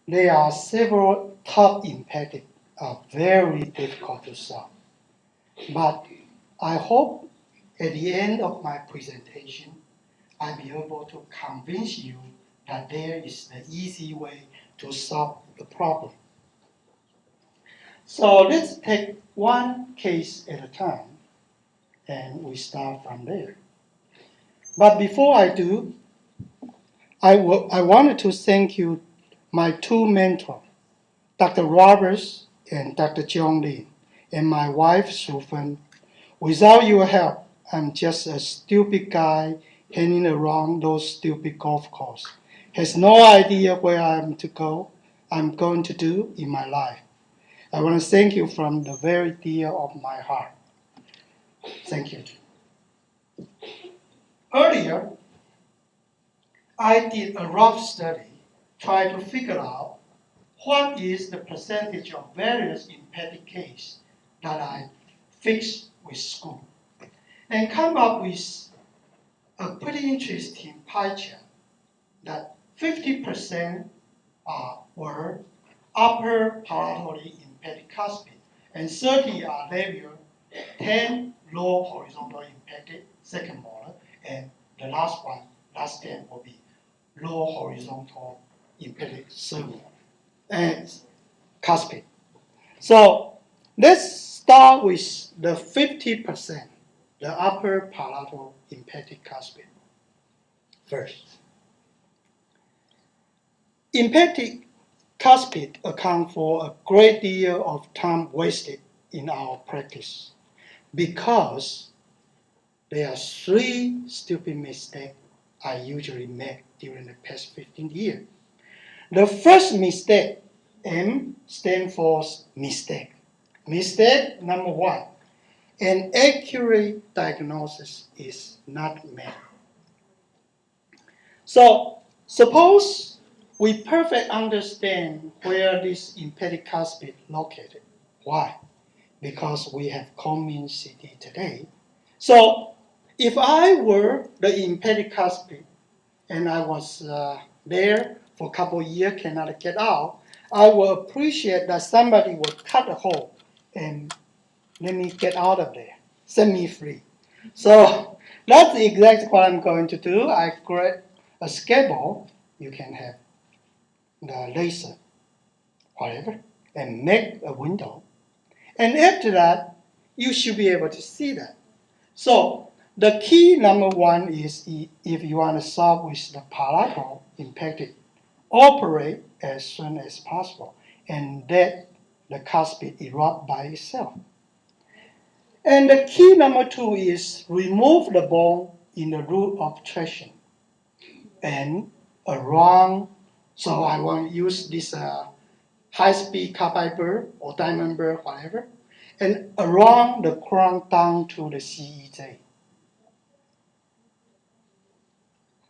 there are several top impacted are very difficult to solve. But I hope at the end of my presentation, I'll be able to convince you that there is the easy way to solve the problem. So let's take one case at a time, and we start from there. But before I do, I wanted to thank you, my two mentors, Dr. Roberts and Dr. Chang, and my wife, Sufan. Without your help, I'm just a stupid guy hanging around those stupid golf courses. Has no idea where I'm going to do in my life. I want to thank you from the very dear of my heart. Thank you. Earlier, I did a rough study trying to figure out what is the percentage of various impaired cases that I fixed with school, and come up with a pretty interesting pie chart that 50% were upper palatally impaired cuspid, and 30 are labial, 10 low horizontal impacted second molar, and the last 10 will be low horizontal impacted third molar and cuspid. So let's start with the 50%, the upper palatal impacted cuspid first. Impacted cuspid account for a great deal of time wasted in our practice because there are three stupid mistakes I usually make during the past 15 years. The first mistake, M, stands for mistake. Mistake number one, an accurate diagnosis is not made. So suppose we perfectly understand where this impaired cuspid located. Why? Because we have common CT today. So if I were the impaired cuspid and I was there for a couple of years, cannot get out, I will appreciate that somebody would cut a hole and let me get out of there, set me free. So that's exactly what I'm going to do. I create a scalpel. You can have the laser, whatever, and make a window. And after that, you should be able to see that. So the key number one is if you want to solve with the palatal impacted, operate as soon as possible and let the cuspid erupt by itself. And the key number two is remove the bone in the root of traction and around. So I want to use this high-speed carbide burr or diamond burr, whatever, and around the crown down to the CEJ.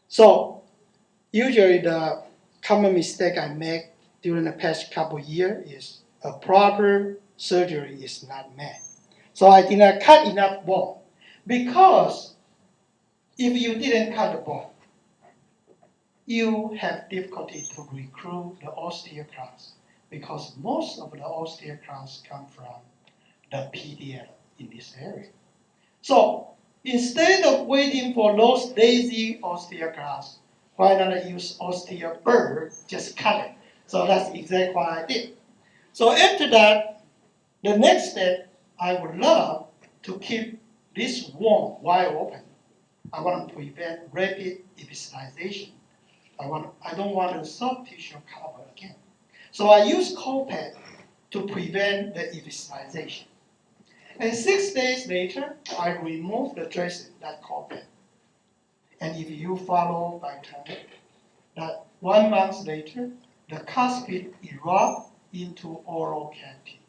So usually the common mistake I make during the past couple of years is a proper surgery is not made. So I did not cut enough bone because if you didn't cut the bone, you have difficulty to recruit the osteoclasts because most of the osteoclasts come from the PDL in this area. So instead of waiting for those lazy osteoclasts, why not use osteoburr, just cut it. So that's exactly what I did. So after that, the next step, I would love to keep this wound wide open. I want to prevent rapid epistalization. I don't want a soft tissue cover again. So I use cold pad to prevent the epistalization. And 6 days later, I remove the dressing, that cold pad. And if you follow by turn, that 1 month later, the cuspid erupt into oral cavity.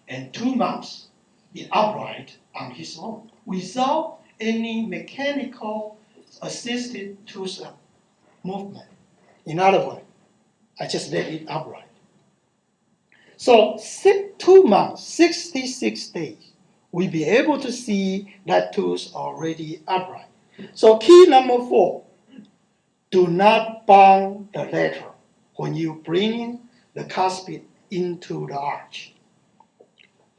And 2 months, it upright on his own without any mechanical assisted tooth movement. In other words, I just let it upright. So 2 months, 66 days, we'll be able to see that tooth already upright. So key number 4, do not bond the lateral. when you bring in the cuspid into the arch.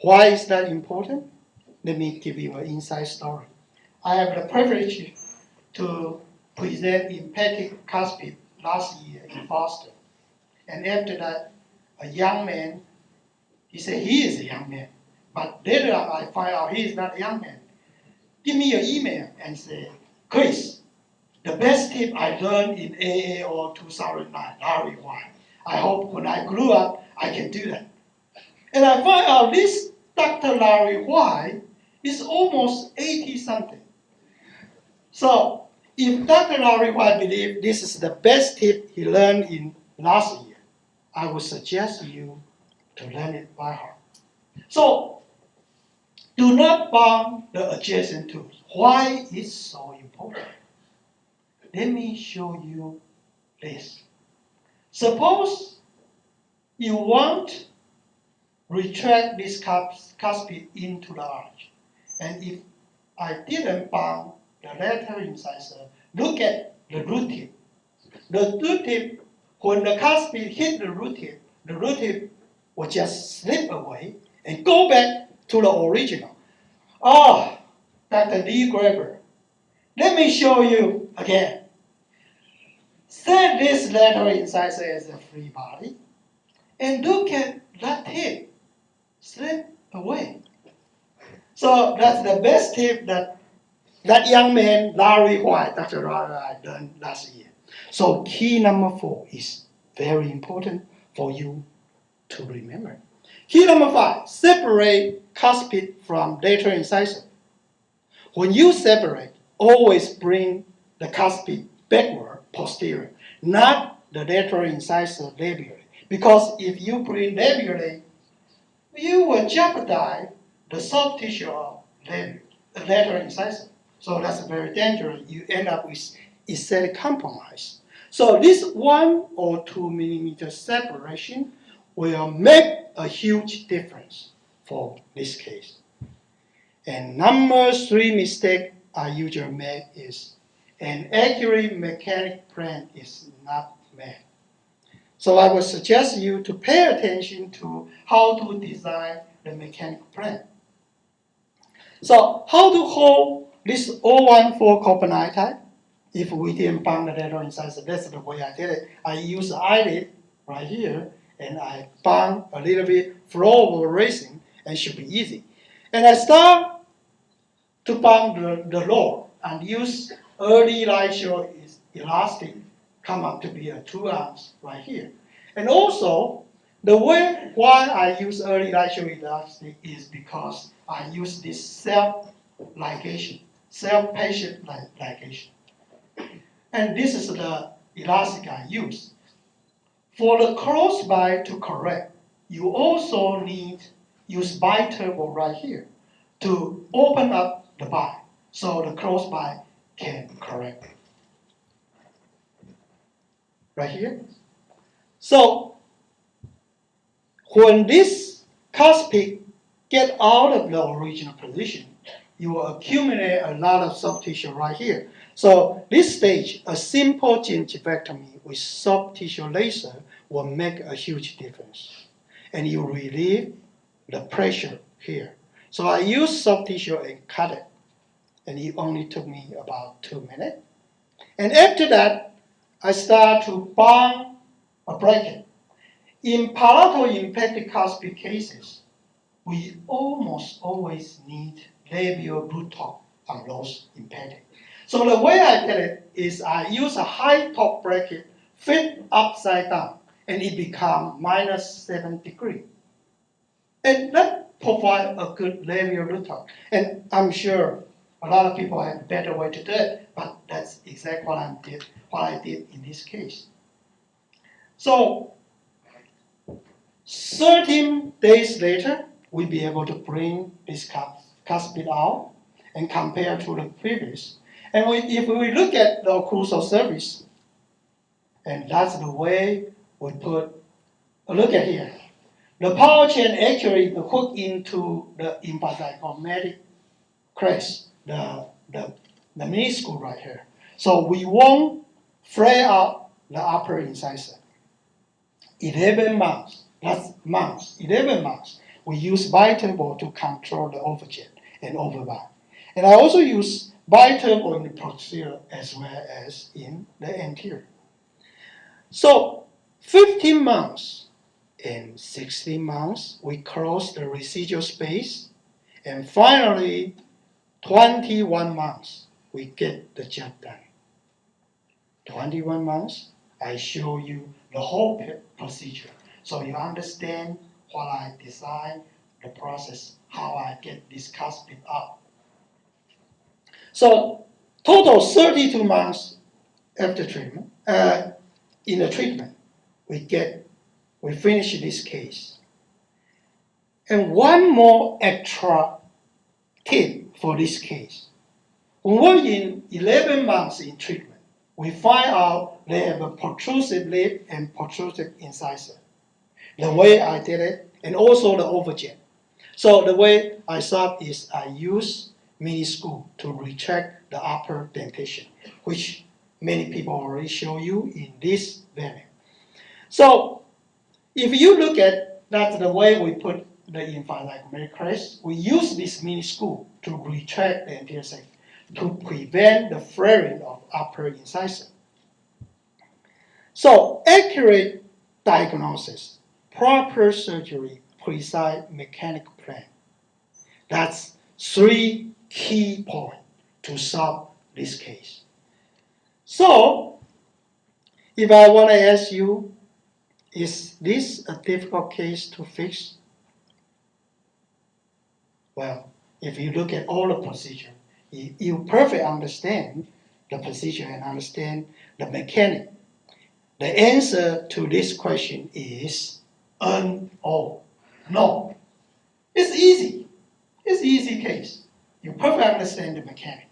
Why is that important? Let me give you an inside story. I have the privilege to present empathic cuspid last year in Boston. And after that, a young man, he said he is a young man. But later I find out he is not a young man. Give me your email and say, Chris, the best tip I learned in AAO 2009, Larry White. I hope when I grew up, I can do that. And I find out this Dr. Larry White is almost 80-something. So if Dr. Larry White believes this is the best tip he learned in last year, I would suggest you to learn it by heart. So do not bond the adjacent tools. Why is so important? Let me show you this. Suppose you want to retract this cuspid into the arch. And if I didn't bond the lateral incisor, look at the root tip. The root tip, when the cuspid hit the root tip will just slip away and go back to the original. Oh, Dr. Lee Graber, let me show you again. Set this lateral incisor as a free body and look at that tip slip away. So that's the best tip that young man, Larry White, Dr. Larry White, done last year. So key number 4 is very important for you to remember. Key number 5, separate cuspid from lateral incisor. When you separate, always bring the cuspid backward, posterior, not the lateral incisor labially. Because if you bring labially, you will jeopardize the soft tissue of lateral incisor. So that's very dangerous. You end up with aesthetic compromise. So this 1 or 2 millimeter separation will make a huge difference for this case. And number 3 mistake I usually make is an accurate mechanic plan is not made. So I would suggest you to pay attention to how to design the mechanical plan. So how to hold this 014 copper type if we didn't bond the lateral incisor? That's the way I did it. I use the eyelid right here, and I bond a little bit, flow over racing, and should be easy. And I start to bond the lower and use early light show is elastic, come up to be a 2 ounce right here. And also, the way why I use early light show elastic is because I use this self-ligation, self-patient ligation. And this is the elastic I use. For the crossbite to correct, you also need use biturbo right here to open up the bite so the crossbite can correct. Right here. So when this cuspid get out of the original position, you will accumulate a lot of soft tissue right here. So this stage, a simple gingivectomy with soft tissue laser will make a huge difference. And you relieve the pressure here. So I use soft tissue and cut it. And it only took me about 2 minutes. And after that, I start to bond a bracket. In palato-impacted cuspid cases, we almost always need labial root top on those impacted. So the way I did it is I use a high top bracket, flip upside down, and it becomes -7 degrees. And that provides a good labial root top. And I'm sure a lot of people have a better way to do it, but that's exactly what I did in this case. So 13 days later, we'll be able to bring this cuspid out and compare to the previous. And if we look at the occlusal surface, and that's the way we put, look at here. The power chain actually hook into the emphysogmatic crest, the meniscus right here. So we won't flare out the upper incisor. 11 months, that's months, 11 months, we use biturbo to control the overjet and overbind. And I also use biturbo in the posterior as well as in the anterior. So 15 months and 16 months, we close the residual space. And finally, 21 months, we get the job done. 21 months, I show you the whole procedure. So you understand what I design, the process, how I get this cuspid up. So total 32 months after treatment, in the treatment, we finish this case. And one more extra tip for this case. When we're in 11 months in treatment, we find out they have a protrusive lip and protrusive incisor. The way I did it, and also the overjet. So the way I solve is I use mini screw to retract the upper dentation, which many people already show you in this venue. So if you look at that's the way we put the infilagmatic crest, we use this mini screw to retract the anterior segment to prevent the flaring of upper incisor. So accurate diagnosis, proper surgery, precise mechanical plan. That's 3 key points to solve this case. So if I want to ask you, is this a difficult case to fix? Well, if you look at all the procedure, you perfectly understand the procedure and understand the mechanic. The answer to this question is no. It's easy. It's an easy case. You perfectly understand the mechanic.